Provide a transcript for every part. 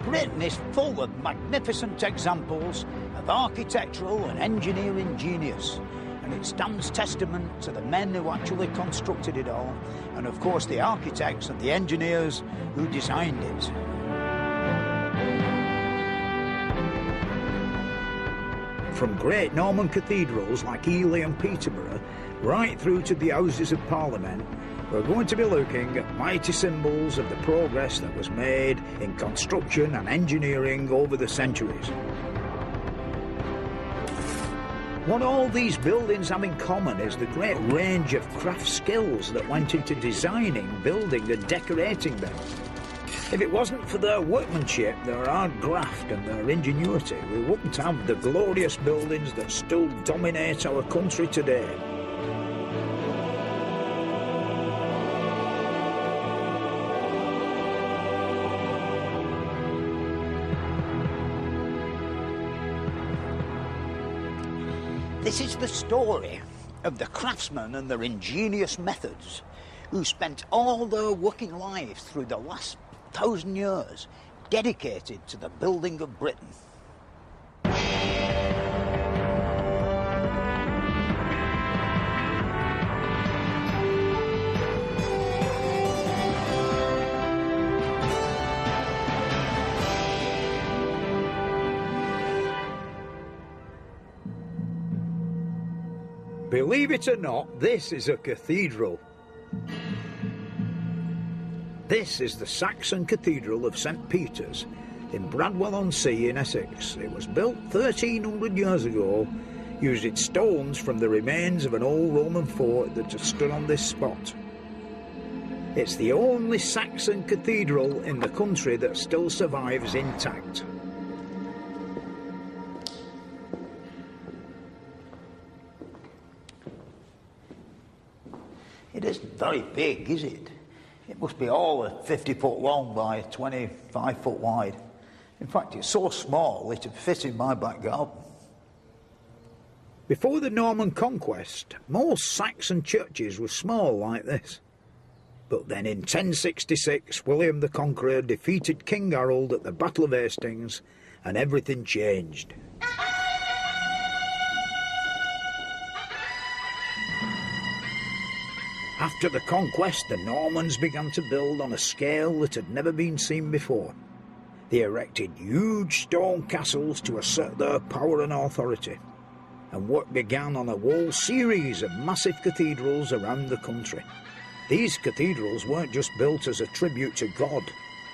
Britain is full of magnificent examples of architectural and engineering genius, and it stands testament to the men who actually constructed it all, and of course the architects and the engineers who designed it. From great Norman cathedrals like Ely and Peterborough, right through to the Houses of Parliament, we're going to be looking at mighty symbols of the progress that was made in construction and engineering over the centuries. What all these buildings have in common is the great range of craft skills that went into designing, building and decorating them. If it wasn't for their workmanship, their hard graft and their ingenuity, we wouldn't have the glorious buildings that still dominate our country today. This is the story of the craftsmen and their ingenious methods who spent all their working lives through the last 1,000 years dedicated to the building of Britain. Believe it or not, this is a cathedral. This is the Saxon Cathedral of St. Peter's in Bradwell-on-Sea in Essex. It was built 1,300 years ago using stones from the remains of an old Roman fort that has stood on this spot. It's the only Saxon cathedral in the country that still survives intact. It isn't very big, is it? It must be all of 50 foot long by 25 foot wide. In fact, it's so small it'd fit in my back garden. Before the Norman conquest, most Saxon churches were small like this. But then in 1066, William the Conqueror defeated King Harold at the Battle of Hastings, and everything changed. After the conquest, the Normans began to build on a scale that had never been seen before. They erected huge stone castles to assert their power and authority, and work began on a whole series of massive cathedrals around the country. These cathedrals weren't just built as a tribute to God.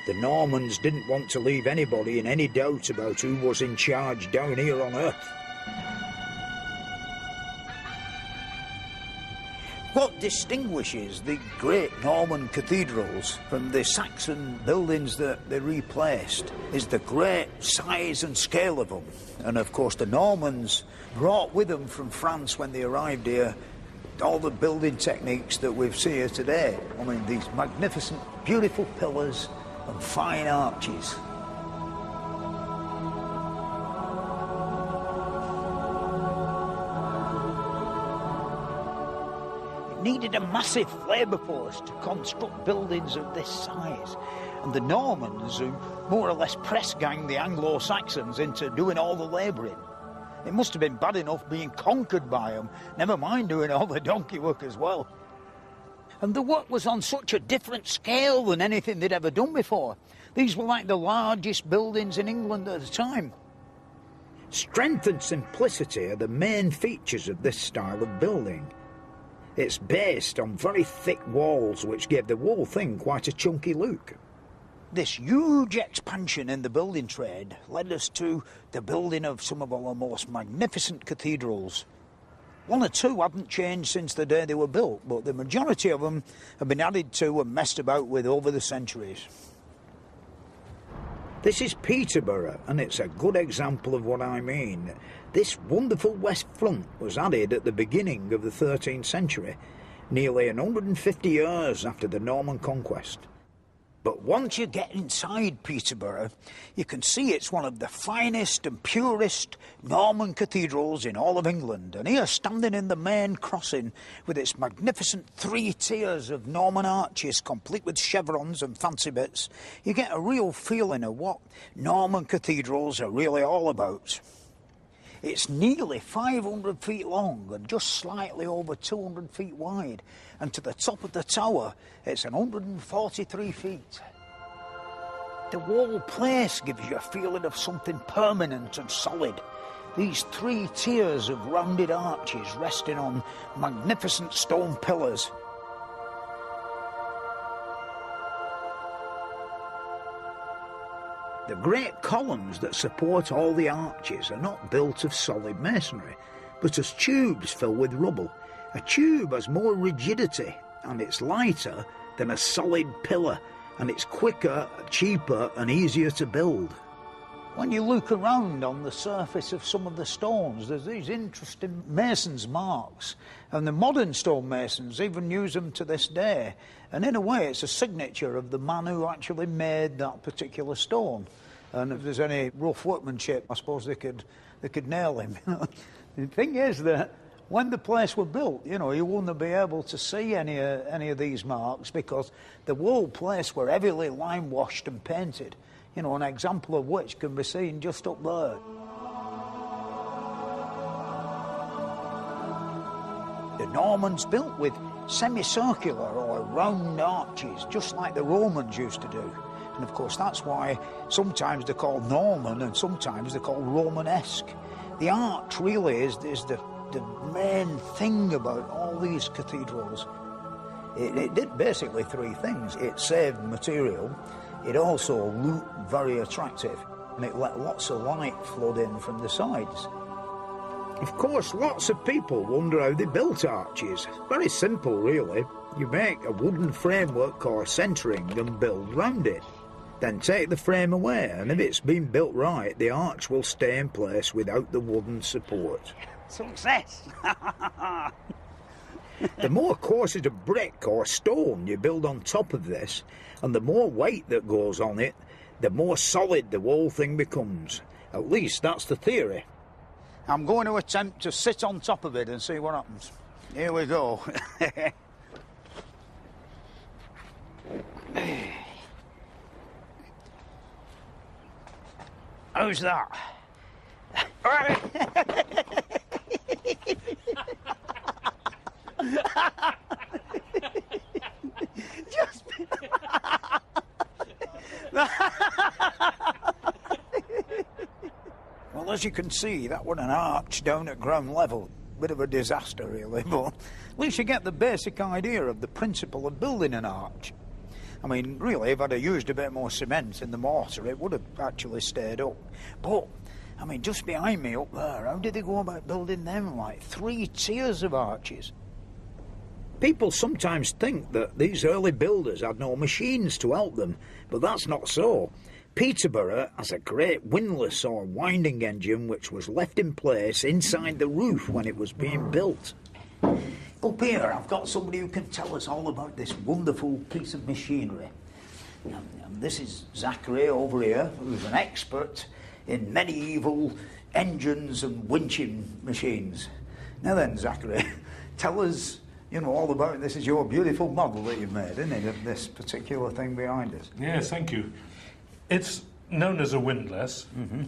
The Normans didn't want to leave anybody in any doubt about who was in charge down here on earth. What distinguishes the great Norman cathedrals from the Saxon buildings that they replaced is the great size and scale of them. And of course the Normans brought with them from France when they arrived here all the building techniques that we see here today. I mean, these magnificent, beautiful pillars and fine arches. Needed a massive labour force to construct buildings of this size, and the Normans, who more or less press-ganged the Anglo-Saxons into doing all the labouring. It must have been bad enough being conquered by them, never mind doing all the donkey work as well. And the work was on such a different scale than anything they'd ever done before. These were like the largest buildings in England at the time. Strength and simplicity are the main features of this style of building. It's based on very thick walls, which gave the whole thing quite a chunky look. This huge expansion in the building trade led us to the building of some of our most magnificent cathedrals. One or two haven't changed since the day they were built, but the majority of them have been added to and messed about with over the centuries. This is Peterborough, and it's a good example of what I mean. This wonderful west front was added at the beginning of the 13th century, nearly 150 years after the Norman conquest. But once you get inside Peterborough, you can see it's one of the finest and purest Norman cathedrals in all of England. And here, standing in the main crossing, with its magnificent 3 tiers of Norman arches, complete with chevrons and fancy bits, you get a real feeling of what Norman cathedrals are really all about. It's nearly 500 feet long and just slightly over 200 feet wide. And to the top of the tower, it's 143 feet. The whole place gives you a feeling of something permanent and solid. These 3 tiers of rounded arches resting on magnificent stone pillars. The great columns that support all the arches are not built of solid masonry, but as tubes filled with rubble. A tube has more rigidity and it's lighter than a solid pillar, and it's quicker, cheaper and easier to build. When you look around on the surface of some of the stones, there's these interesting masons' marks, and the modern stonemasons even use them to this day. And in a way, it's a signature of the man who actually made that particular stone. And if there's any rough workmanship, I suppose they could nail him. The thing is that when the place was built, you wouldn't be able to see any of these marks, because the whole place were heavily lime washed and painted. An example of which can be seen just up there. The Normans built with semicircular or round arches, just like the Romans used to do. And of course that's why sometimes they're called Norman and sometimes they're called Romanesque. The arch really is the main thing about all these cathedrals. It did basically 3 things. It saved material, it also looked very attractive, and it let lots of light flood in from the sides. Of course, lots of people wonder how they built arches. Very simple, really. You make a wooden framework or centering and build round it. Then take the frame away, and if it's been built right, the arch will stay in place without the wooden support. Success! The more courses of brick or stone you build on top of this, and the more weight that goes on it, the more solid the whole thing becomes. At least that's the theory. I'm going to attempt to sit on top of it and see what happens. Here we go. How's that? Just... Well, as you can see, that was an arch down at ground level. Bit of a disaster, really, but at least you get the basic idea of the principle of building an arch. I mean, really, if I'd have used a bit more cement in the mortar, it would have actually stayed up. But, I mean, just behind me up there, how did they go about building them? Like 3 tiers of arches. People sometimes think that these early builders had no machines to help them, but that's not so. Peterborough has a great windlass or winding engine which was left in place inside the roof when it was being built. Up here, I've got somebody who can tell us all about this wonderful piece of machinery. And this is Zachary over here, who's an expert in medieval engines and winching machines. Now then, Zachary, tell us, all about it. This is your beautiful model that you've made, isn't it, of this particular thing behind us? Yes, thank you. It's known as a windlass,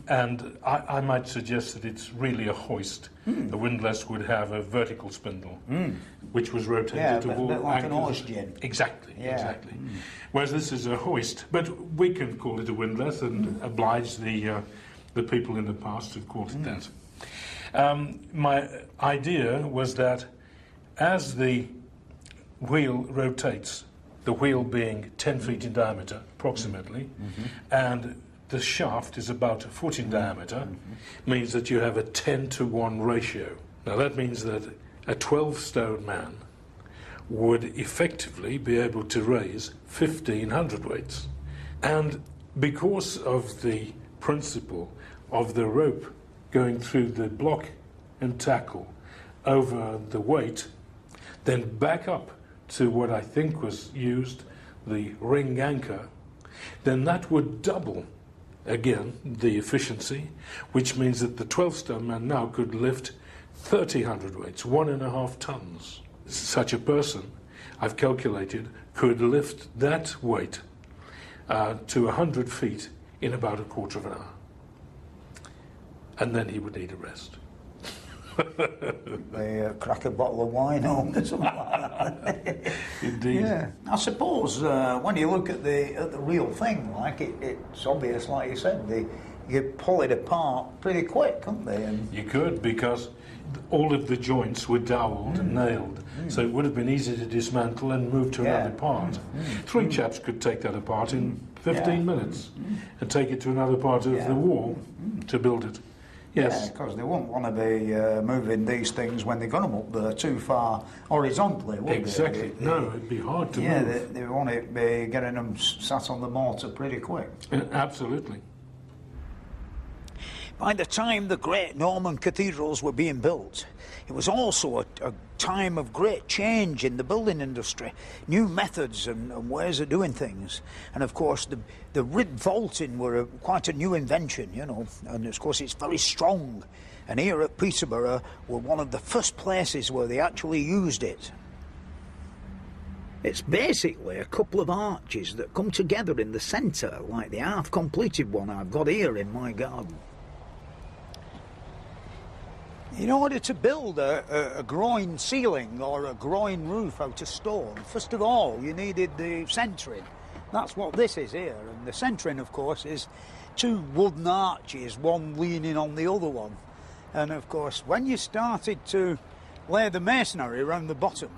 and I might suggest that it's really a hoist. The windlass would have a vertical spindle, which was rotated to all bit like an angles. horse gin. Exactly, exactly. Whereas this is a hoist, but we can call it a windlass and oblige the people in the past who called it that. My idea was that as the wheel rotates, the wheel being 10 feet in diameter, approximately, and the shaft is about a foot in diameter, means that you have a 10-to-1 ratio. Now that means that a 12-stone man would effectively be able to raise 1,500 weights. And because of the principle of the rope going through the block and tackle over the weight, then back up to what I think was used, the ring anchor, then that would double, again, the efficiency, which means that the 12-stone man now could lift 30 hundredweights, 1.5 tons. Such a person, I've calculated, could lift that weight to 100 feet in about a quarter of an hour. And then he would need a rest. They crack a bottle of wine on or something like that. Indeed. Yeah. I suppose when you look at the real thing, like it's obvious, like you said, you pull it apart pretty quick, couldn't they? And you could, because all of the joints were doweled and nailed, so it would have been easy to dismantle and move to another part. 3 chaps could take that apart in 15 minutes and take it to another part of the wall to build it. Yes. Because they won't want to be moving these things when they got them up there too far horizontally, would exactly. they? No, it'd be hard to move. Yeah, they want to be getting them sat on the mortar pretty quick. Absolutely. By the time the great Norman cathedrals were being built, it was also a time of great change in the building industry, new methods and ways of doing things. And of course the rib vaulting were quite a new invention, you know, and of course it's very strong. And here at Peterborough were one of the first places where they actually used it. It's basically a couple of arches that come together in the centre, like the half-completed one I've got here in my garden. In order to build a groin ceiling or a groin roof out of stone, first of all you needed the centering. That's what this is here, and the centering of course is 2 wooden arches, one leaning on the other one. And of course when you started to lay the masonry around the bottom,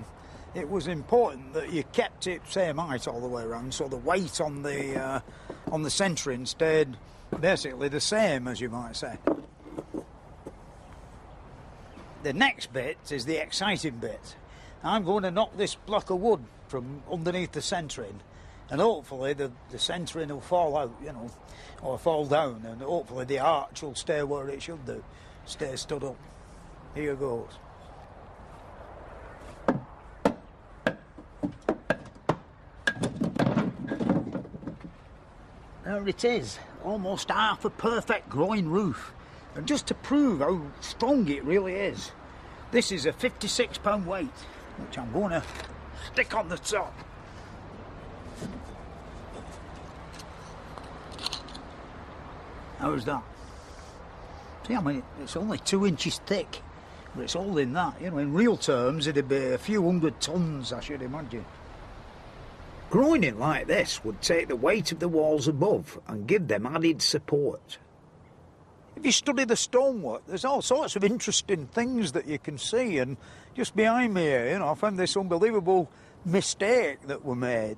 it was important that you kept it same height all the way around, so the weight on the centering stayed basically the same, as you might say. The next bit is the exciting bit. I'm going to knock this block of wood from underneath the centering, and hopefully the centering will fall out, you know, or fall down, and hopefully the arch will stay where it should do, stay stood up. Here goes. There it is, almost half a perfect groin roof. And just to prove how strong it really is, this is a 56-pound weight, which I'm going to stick on the top. How's that? See, I mean, it's only 2 inches thick, but it's holding that. You know, in real terms, it'd be a few 100 tons, I should imagine. Groining like this would take the weight of the walls above and give them added support. If you study the stonework, there's all sorts of interesting things that you can see, and just behind me here, you know, I found this unbelievable mistake that were made.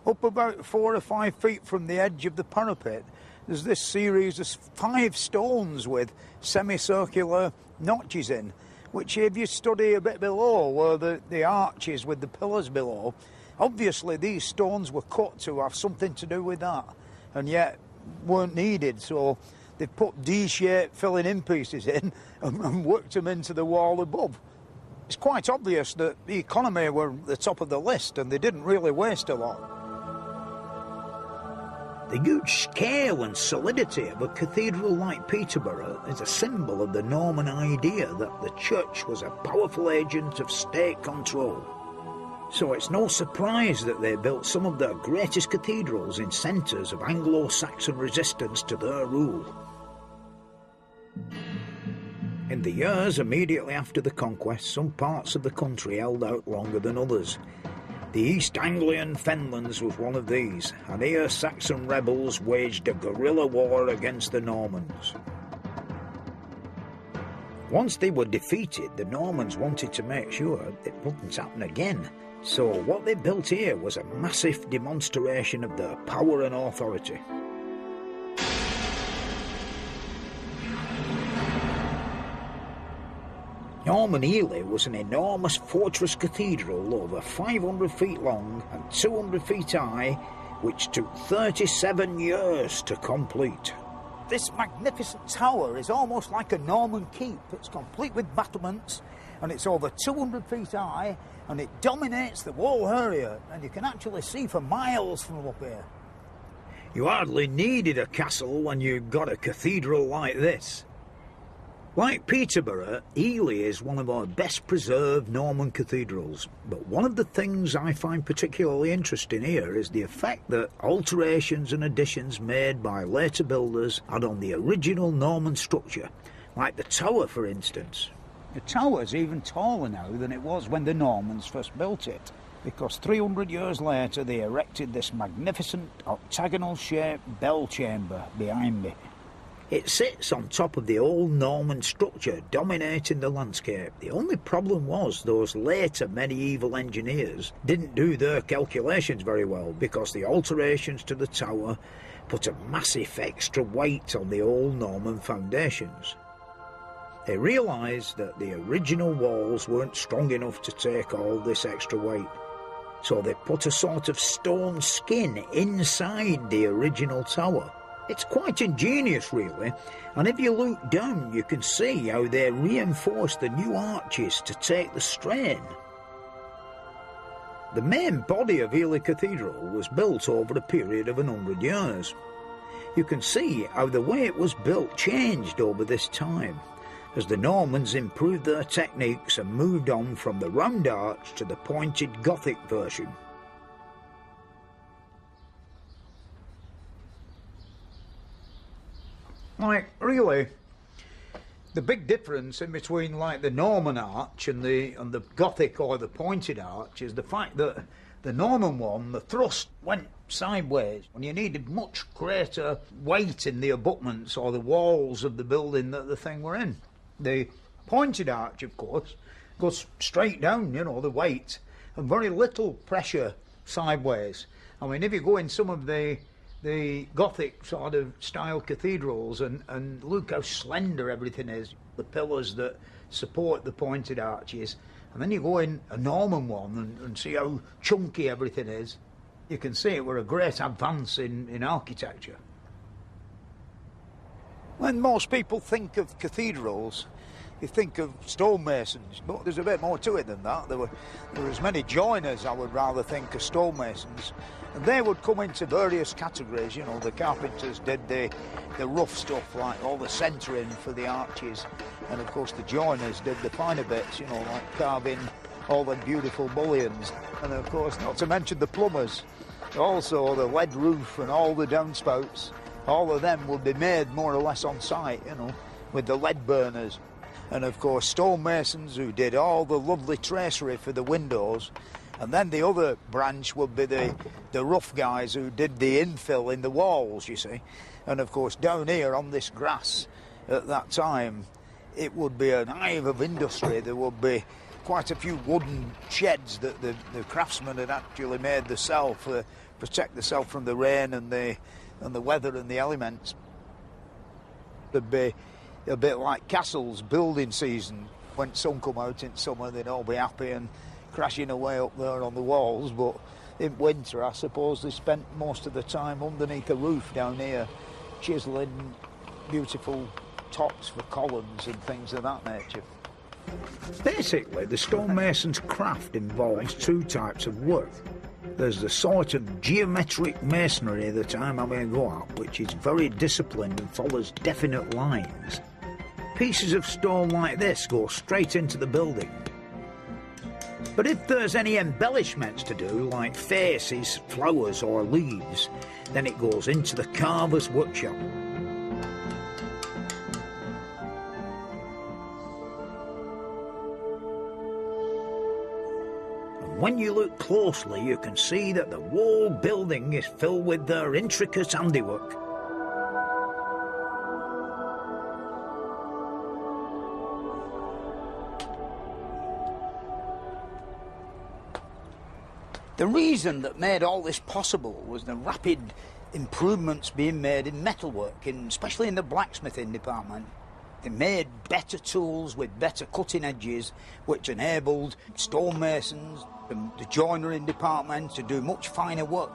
Up about 4 or 5 feet from the edge of the parapet, there's this series of 5 stones with semicircular notches in, which if you study a bit below, where the arches with the pillars below, obviously these stones were cut to have something to do with that, and yet weren't needed, so they've put D-shaped filling-in pieces in and worked them into the wall above. It's quite obvious that the economy were at the top of the list and they didn't really waste a lot. The huge scale and solidity of a cathedral like Peterborough is a symbol of the Norman idea that the church was a powerful agent of state control. So it's no surprise that they built some of their greatest cathedrals in centres of Anglo-Saxon resistance to their rule. In the years immediately after the conquest, some parts of the country held out longer than others. The East Anglian Fenlands was one of these, and here Saxon rebels waged a guerrilla war against the Normans. Once they were defeated, the Normans wanted to make sure it wouldn't happen again. So what they built here was a massive demonstration of their power and authority. Norman Ely was an enormous fortress cathedral over 500 feet long and 200 feet high, which took 37 years to complete. This magnificent tower is almost like a Norman keep. It's complete with battlements, and it's over 200 feet high, and it dominates the whole area, and you can actually see for miles from up here. You hardly needed a castle when you got a cathedral like this. Like Peterborough, Ely is one of our best preserved Norman cathedrals, but one of the things I find particularly interesting here is the effect that alterations and additions made by later builders had on the original Norman structure, like the tower for instance. The tower's even taller now than it was when the Normans first built it, because 300 years later they erected this magnificent octagonal-shaped bell chamber behind me. It sits on top of the old Norman structure, dominating the landscape. The only problem was those later medieval engineers didn't do their calculations very well, because the alterations to the tower put a massive extra weight on the old Norman foundations. They realised that the original walls weren't strong enough to take all this extra weight, so they put a sort of stone skin inside the original tower. It's quite ingenious, really, and if you look down you can see how they reinforced the new arches to take the strain. The main body of Ely Cathedral was built over a period of 100 years. You can see how the way it was built changed over this time, as the Normans improved their techniques and moved on from the round arch to the pointed Gothic version. Like, really, the big difference in between, like, the Norman arch and the Gothic or the pointed arch is the fact that the Norman one, the thrust went sideways, and you needed much greater weight in the abutments or the walls of the building that the thing were in. The pointed arch, of course, goes straight down, you know, the weight, and very little pressure sideways. I mean, if you go in some of the Gothic sort of style cathedrals and look how slender everything is, the pillars that support the pointed arches, and then you go in a Norman one and see how chunky everything is, you can see it were a great advance in architecture. When most people think of cathedrals, they think of stonemasons, but there's a bit more to it than that. There were as many joiners, I would rather think, as stonemasons, and they would come into various categories. You know, the carpenters did the rough stuff, like all the centering for the arches, and of course the joiners did the finer bits, you know, like carving all the beautiful mullions, and of course, not to mention the plumbers, also the lead roof and all the downspouts. All of them would be made more or less on site, you know, with the lead burners. And of course stonemasons who did all the lovely tracery for the windows, and then the other branch would be the rough guys who did the infill in the walls, you see. And of course down here on this grass at that time, it would be an hive of industry. There would be quite a few wooden sheds that the craftsmen had actually made themselves to protect themselves from the rain and the weather and the elements. There'd be a bit like castles, building season. When sun come out in summer, they'd all be happy and crashing away up there on the walls, but in winter, I suppose they spent most of the time underneath a roof down here, chiselling beautiful tops for columns and things of that nature. Basically, the stonemason's craft involves two types of work. There's the sort of geometric masonry that I'm having a go at, which is very disciplined and follows definite lines. Pieces of stone like this go straight into the building. But if there's any embellishments to do, like faces, flowers or leaves, then it goes into the carver's workshop. When you look closely, you can see that the whole building is filled with their intricate handiwork. The reason that made all this possible was the rapid improvements being made in metalwork, especially in the blacksmithing department. They made better tools with better cutting edges, which enabled stonemasons and the joinery department to do much finer work.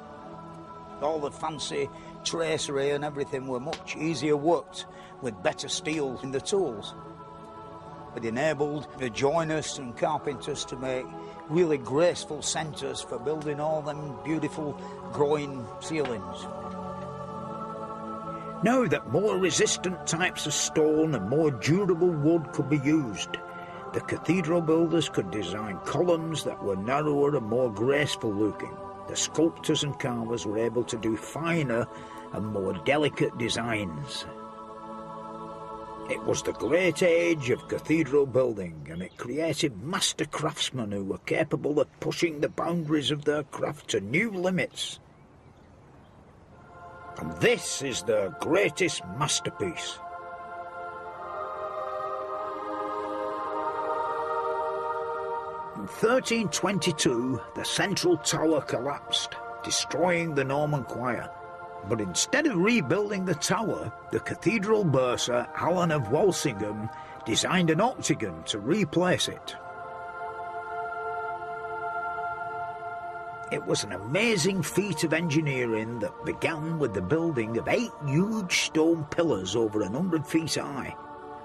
All the fancy tracery and everything were much easier worked with better steel in the tools. It enabled the joiners and carpenters to make really graceful centres for building all them beautiful groin ceilings. Now that more resistant types of stone and more durable wood could be used, the cathedral builders could design columns that were narrower and more graceful looking. The sculptors and carvers were able to do finer and more delicate designs. It was the great age of cathedral building, and it created master craftsmen who were capable of pushing the boundaries of their craft to new limits. And this is their greatest masterpiece. In 1322, the central tower collapsed, destroying the Norman choir. But instead of rebuilding the tower, the cathedral bursar Alan of Walsingham designed an octagon to replace it. It was an amazing feat of engineering that began with the building of 8 huge stone pillars over 100 feet high.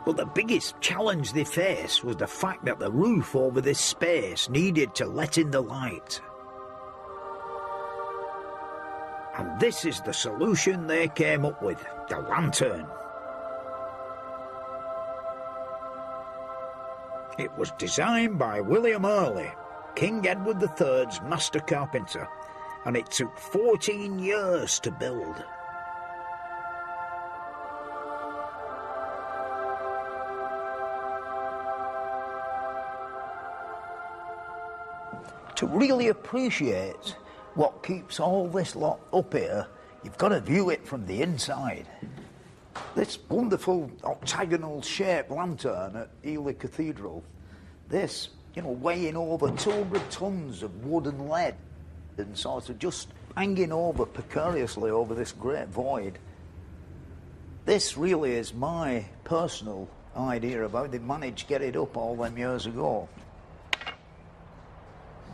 But the biggest challenge they faced was the fact that the roof over this space needed to let in the light. And this is the solution they came up with, the lantern. It was designed by William Early, King Edward III's master carpenter, and it took 14 years to build. To really appreciate what keeps all this lot up here, you've got to view it from the inside. This wonderful octagonal shaped lantern at Ely Cathedral, this, weighing over 200 tons of wood and lead and sort of just hanging over precariously over this great void. This really is my personal idea of how they managed to get it up all them years ago.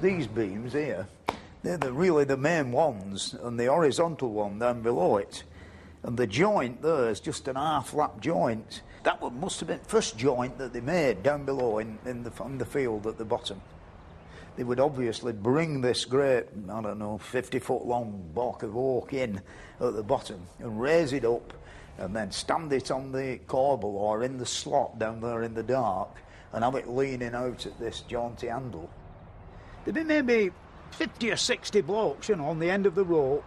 These beams here, they're really the main ones, and the horizontal one down below it. And the joint there is just an half-lap joint. That one must have been the first joint that they made down below in the field at the bottom. They would obviously bring this great, 50-foot-long block of oak in at the bottom and raise it up and then stand it on the corbel or in the slot down there in the dark and have it leaning out at this jaunty handle. There'd be maybe 50 or 60 blokes, on the end of the rope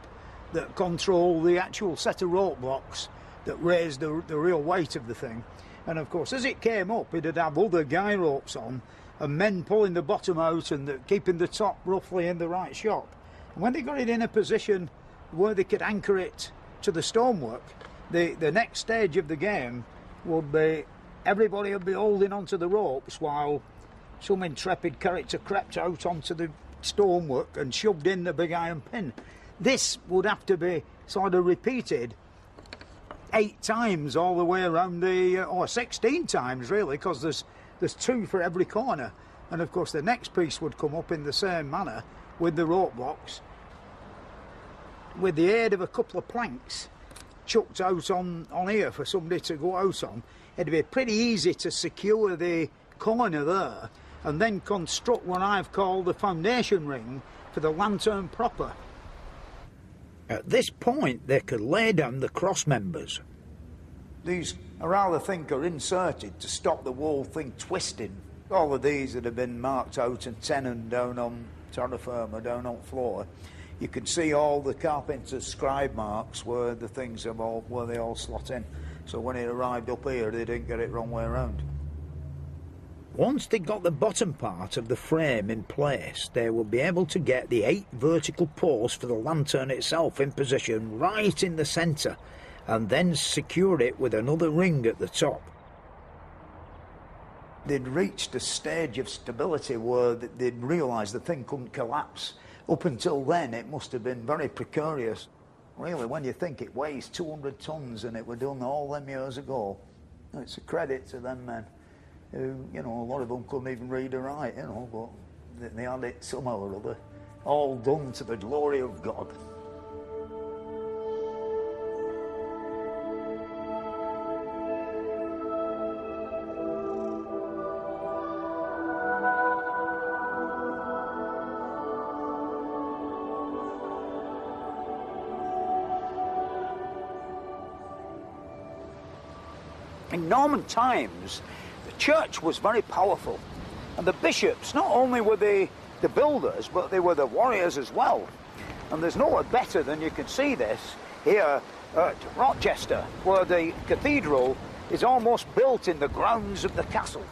that control the actual set of rope blocks that raise the real weight of the thing. And of course, as it came up, it'd have other guy ropes on and men pulling the bottom out and keeping the top roughly in the right shop. And when they got it in a position where they could anchor it to the stonework, the next stage of the game would be everybody would be holding onto the ropes while some intrepid character crept out onto the stonework and shoved in the big iron pin. This would have to be sort of repeated 8 times all the way around or 16 times really, because there's 2 for every corner. And of course the next piece would come up in the same manner with the rope blocks, with the aid of a couple of planks chucked out on here for somebody to go out on. It'd be pretty easy to secure the corner there and then construct what I've called the foundation ring for the lantern proper. At this point, they could lay down the cross members. These, I rather think, are inserted to stop the whole thing twisting. All of these that have been marked out and tenoned down on terra firma, down on floor. You can see all the carpenter's scribe marks where the things are where they all slot in. So when it arrived up here, they didn't get it wrong way around. Once they got the bottom part of the frame in place, they will be able to get the 8 vertical posts for the lantern itself in position right in the centre, and then secure it with another ring at the top. They'd reached a stage of stability where they'd realised the thing couldn't collapse. Up until then, it must have been very precarious. Really, when you think it weighs 200 tons and it was done all them years ago, it's a credit to them men. Who, a lot of them couldn't even read or write, but they had it somehow or other, all done to the glory of God. In Norman times, the church was very powerful, and the bishops, not only were they the builders, but they were the warriors as well. And there's nowhere better than you can see this here at Rochester, where the cathedral is almost built in the grounds of the castle.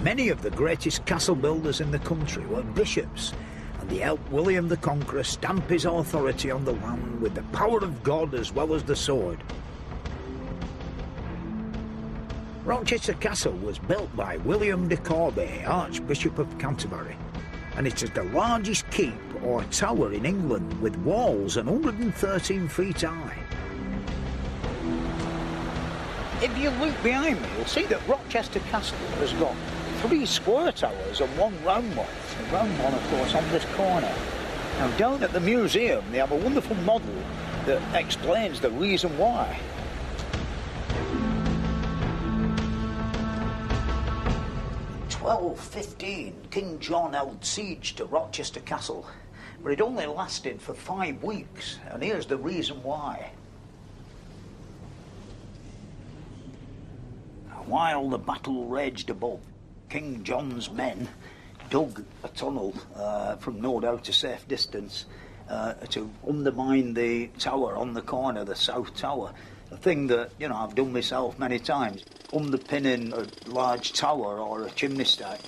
Many of the greatest castle builders in the country were bishops, and they helped William the Conqueror stamp his authority on the land with the power of God as well as the sword. Rochester Castle was built by William de Corbet, Archbishop of Canterbury, and it is the largest keep or tower in England, with walls 113 feet high. If you look behind me, you'll see that Rochester Castle has got 3 square towers and 1 round one. The round one, of course, on this corner. Now, down at the museum, they have a wonderful model that explains the reason why. In 1215, King John held siege to Rochester Castle, but it only lasted for 5 weeks, and here's the reason why. While the battle raged above, King John's men dug a tunnel from no doubt a safe distance to undermine the tower on the corner, the south tower. A thing that, you know, I've done myself many times, underpinning a large tower or a chimney stack.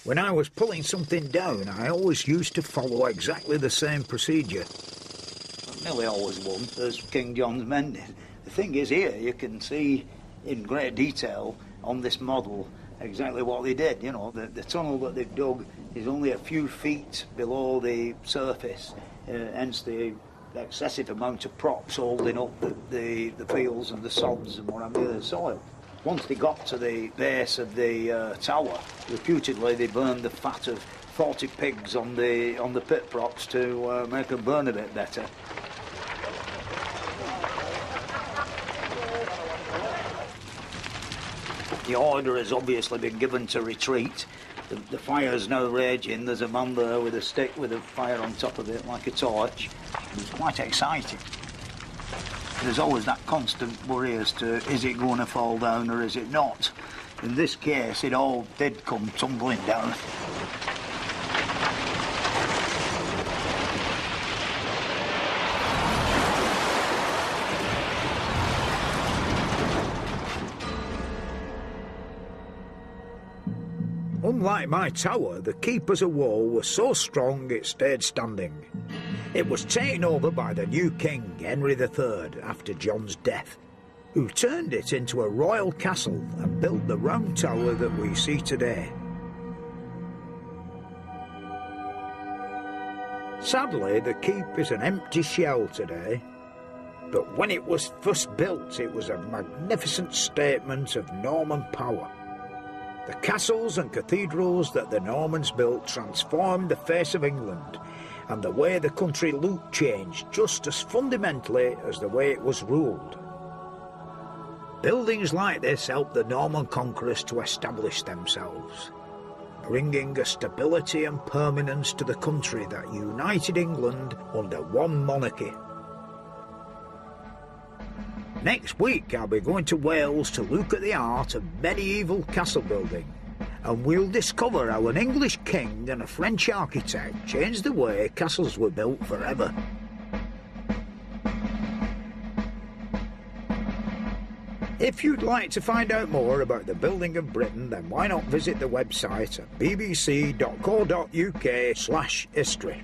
When I was pulling something down, I always used to follow exactly the same procedure. I nearly always won, as King John's men did. The thing is, here you can see in great detail on this model exactly what they did. You know, the tunnel that they've dug is only a few feet below the surface, hence the excessive amount of props holding up the fields and the sods and what have you, the soil. Once they got to the base of the tower, reputedly they burned the fat of 40 pigs on the pit props to make them burn a bit better. The order has obviously been given to retreat. The fire's now raging. There's a man there with a stick with a fire on top of it, like a torch. It's quite exciting. There's always that constant worry as to, is it going to fall down or is it not? In this case, it all did come tumbling down. Unlike my tower, the keeper's wall was so strong it stayed standing. It was taken over by the new king, Henry III, after John's death, who turned it into a royal castle and built the round tower that we see today. Sadly, the keep is an empty shell today, but when it was first built, it was a magnificent statement of Norman power. The castles and cathedrals that the Normans built transformed the face of England, and the way the country looked changed just as fundamentally as the way it was ruled. Buildings like this helped the Norman conquerors to establish themselves, bringing a stability and permanence to the country that united England under one monarchy. Next week I'll be going to Wales to look at the art of medieval castle building, and we'll discover how an English king and a French architect changed the way castles were built forever. If you'd like to find out more about the building of Britain, then why not visit the website at bbc.co.uk/history.